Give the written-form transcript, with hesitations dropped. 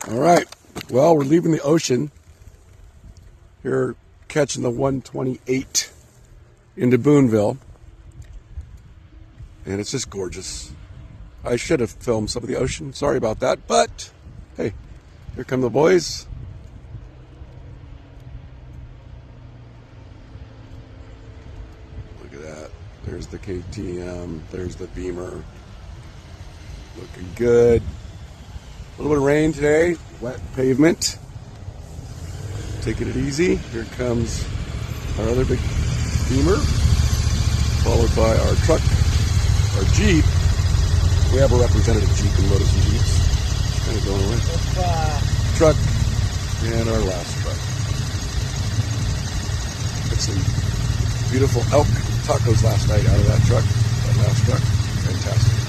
All right. Well, we're leaving the ocean. Here, catching the 128 into Boonville. And it's just gorgeous. I should have filmed some of the ocean. Sorry about that. But, hey, here come the boys. Look at that. There's the KTM. There's the Beamer. Looking good. A little bit of rain today. Wet pavement. Taking it easy. Here comes our other big Beamer, followed by our truck, our Jeep. We have a representative Jeep and motos and Jeeps. Kind of going away. Truck and our last truck. Got some beautiful elk tacos last night out of that truck. That last truck. Fantastic.